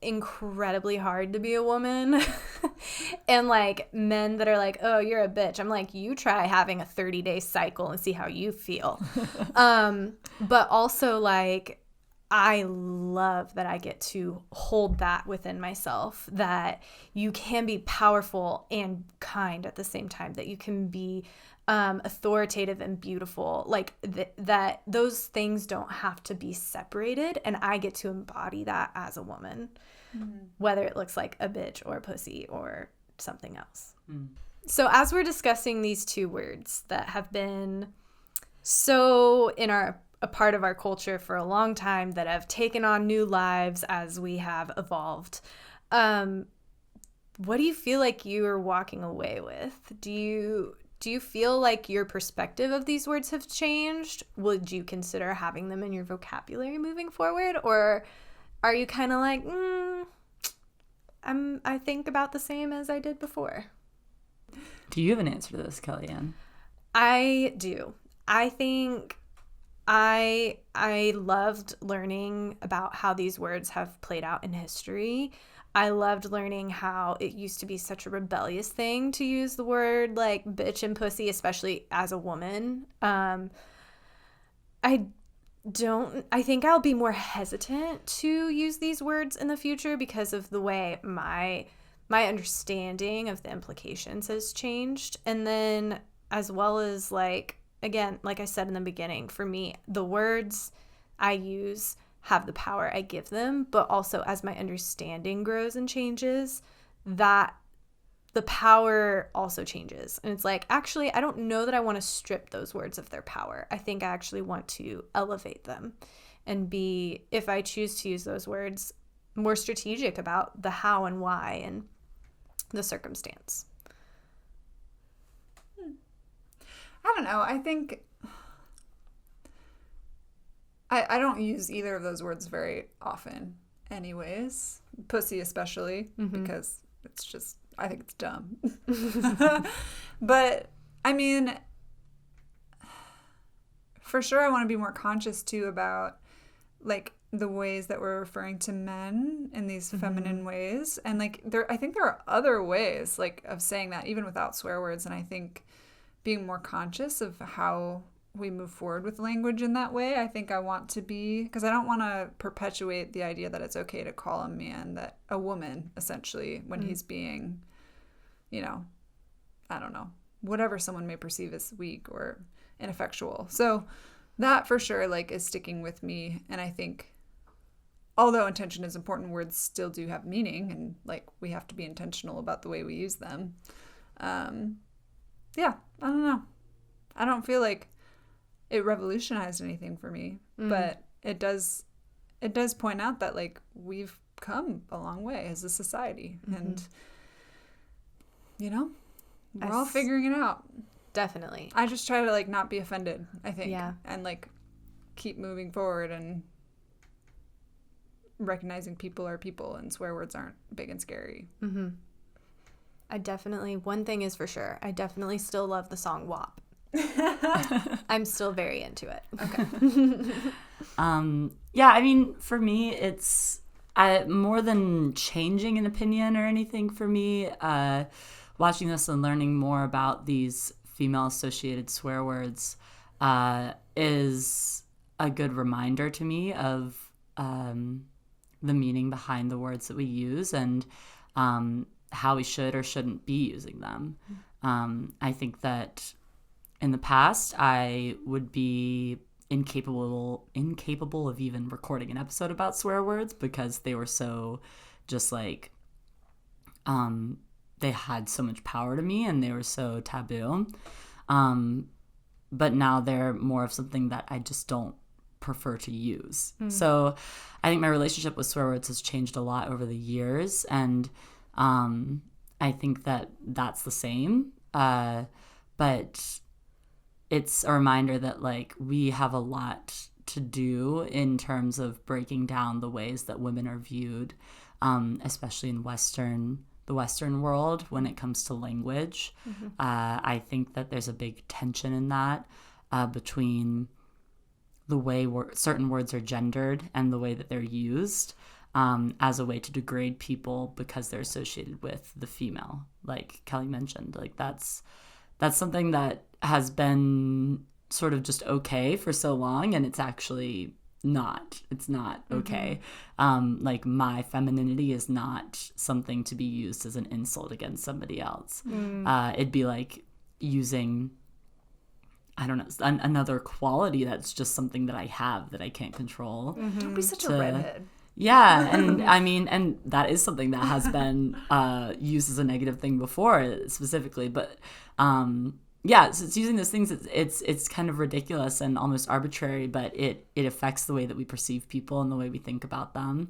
incredibly hard to be a woman and, like, men that are like, oh, you're a bitch, I'm like, you try having a 30-day cycle and see how you feel. But also, like, I love that I get to hold that within myself, that you can be powerful and kind at the same time, that you can be authoritative and beautiful, like that those things don't have to be separated, and I get to embody that as a woman, whether it looks like a bitch or a pussy or something else. So as we're discussing these two words that have been so in a part of our culture for a long time, that have taken on new lives as we have evolved, what do you feel like you are walking away with? Do you feel like your perspective of these words have changed? Would you consider having them in your vocabulary moving forward? Or are you kind of like, I think about the same as I did before? Do you have an answer to this, Kellyanne? I do. I think I loved learning about how these words have played out in history. I loved learning how it used to be such a rebellious thing to use the word like bitch and pussy, especially as a woman. I think I'll be more hesitant to use these words in the future because of the way my understanding of the implications has changed. And then as well as, like, again, like I said in the beginning, for me, the words I use have the power I give them, but also as my understanding grows and changes, that the power also changes. And it's like, actually, I don't know that I want to strip those words of their power. I think I actually want to elevate them and be, if I choose to use those words, more strategic about the how and why and the circumstance. I don't know. I think I don't use either of those words very often anyways. Pussy especially, because it's just, I think it's dumb. But, I mean, for sure I want to be more conscious too about, like, the ways that we're referring to men in these feminine ways. And, like, I think there are other ways, like, of saying that even without swear words. And I think being more conscious of how we move forward with language in that way. I think I want to be, because I don't want to perpetuate the idea that it's okay to call a man a woman, essentially, when he's being, you know, I don't know, whatever someone may perceive as weak or ineffectual. So that for sure, like, is sticking with me. And I think, although intention is important, words still do have meaning, and, like, we have to be intentional about the way we use them. Yeah, I don't know. I don't feel like it revolutionized anything for me, but it does point out that, like, we've come a long way as a society, and, you know, we're all figuring it out. Definitely. I just try to, like, not be offended, I think. Yeah. And, like, keep moving forward and recognizing people are people and swear words aren't big and scary. Mm-hmm. One thing is for sure, I definitely still love the song WAP. I'm still very into it. Okay. Yeah, I mean, for me, it's more than changing an opinion or anything for me. Watching this and learning more about these female-associated swear words is a good reminder to me of the meaning behind the words that we use and how we should or shouldn't be using them. I think that in the past, I would be incapable of even recording an episode about swear words because they were so just like they had so much power to me and they were so taboo. But now they're more of something that I just don't prefer to use. So I think my relationship with swear words has changed a lot over the years, and I think that that's the same. But it's a reminder that like we have a lot to do in terms of breaking down the ways that women are viewed, especially in the Western world when it comes to language. I think that there's a big tension in that between the way certain words are gendered and the way that they're used as a way to degrade people because they're associated with the female, like Kelly mentioned. Like that's something that has been sort of just okay for so long, and it's actually not. It's not okay. Like my femininity is not something to be used as an insult against somebody else. It'd be like using, I don't know, another quality that's just something that I have that I can't control. Don't be such a redhead. Yeah, and I mean, and that is something that has been used as a negative thing before, specifically. But yeah, so it's using those things. It's kind of ridiculous and almost arbitrary, but it affects the way that we perceive people and the way we think about them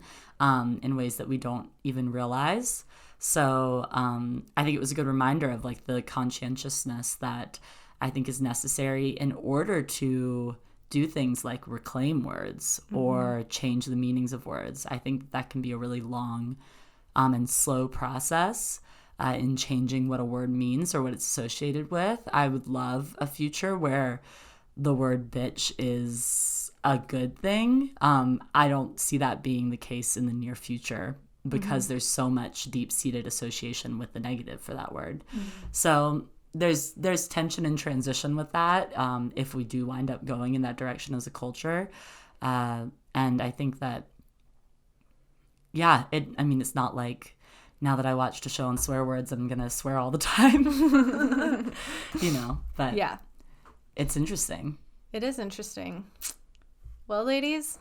in ways that we don't even realize. So I think it was a good reminder of like the conscientiousness that I think is necessary in order to do things like reclaim words or change the meanings of words. I think that can be a really long and slow process in changing what a word means or what it's associated with. I would love a future where the word bitch is a good thing. I don't see that being the case in the near future because there's so much deep-seated association with the negative for that word. So there's tension and transition with that if we do wind up going in that direction as a culture. And I think that, yeah, it's not like now that I watched a show on swear words, I'm going to swear all the time, but yeah, it's interesting. It is interesting. Well, ladies,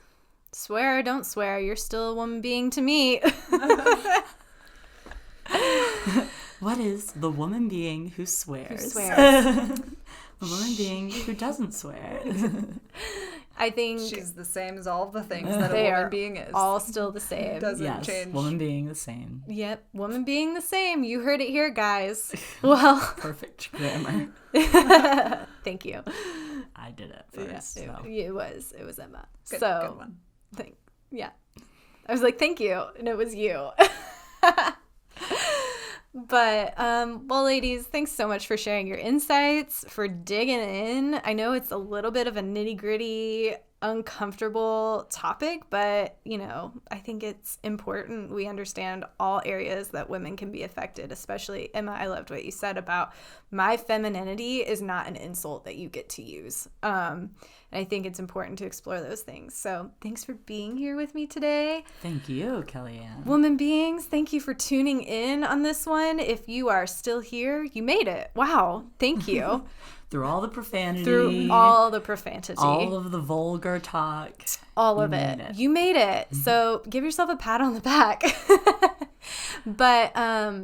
swear or don't swear, you're still a woman being to me. What is the woman being who swears? Who swears? The woman being who doesn't swear. I think she's the same as all the things that a woman being is. All still the same. Doesn't change. Woman being the same. Yep, woman being the same. You heard it here, guys. Well, perfect grammar. Thank you. I did it first. Yeah, so. it was Emma. Good one. Yeah, I was like, thank you, and it was you. But, well, ladies, thanks so much for sharing your insights, for digging in. I know it's a little bit of a nitty-gritty, uncomfortable topic, but, I think it's important we understand all areas that women can be affected, especially, Emma, I loved what you said about my femininity is not an insult that you get to use. And I think it's important to explore those things. So thanks for being here with me today. Thank you, Kellyanne. Woman beings, thank you for tuning in on this one. If you are still here, you made it. Wow. Thank you. Through all the profanity. Through all the profanity. All of the vulgar talk. All of it. You made it. So give yourself a pat on the back. But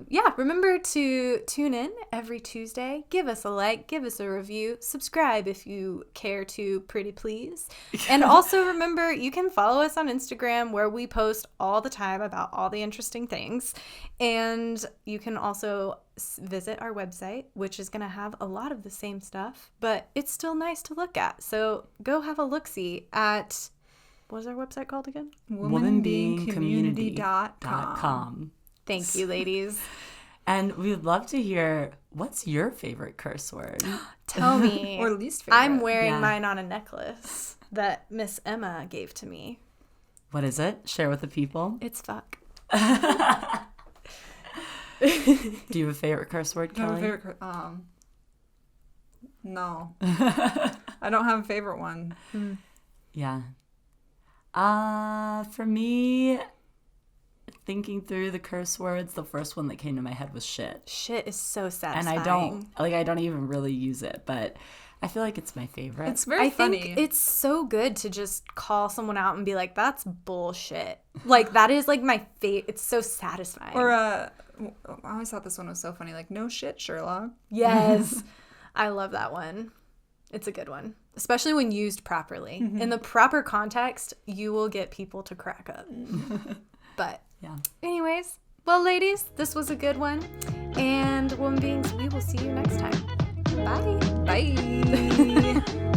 yeah, remember to tune in every Tuesday. Give us a like, give us a review, subscribe if you care to, pretty please. And also remember, you can follow us on Instagram where we post all the time about all the interesting things. And you can also visit our website, which is going to have a lot of the same stuff, but it's still nice to look at. So go have a look-see at What was our website called again? womanbeingcommunity.com. Thank you, ladies. And we'd love to hear, what's your favorite curse word? Tell me. Or least favorite. I'm wearing mine on a necklace that Miss Emma gave to me. What is it? Share with the people. It's fuck. Do you have a favorite curse word, Kelly? I have a favorite no. I don't have a favorite one. Yeah. For me, thinking through the curse words, the first one that came to my head was shit. Shit is so satisfying. And I don't even really use it, but I feel like it's my favorite. It's very funny. I think it's so good to just call someone out and be like, that's bullshit. Like, that is like my favorite. It's so satisfying. Or, I always thought this one was so funny. Like, no shit, Sherlock. Yes. I love that one. It's a good one, especially when used properly. In the proper context, you will get people to crack up. But anyways, well, ladies, this was a good one. And woman beings, we will see you next time. Bye. Bye.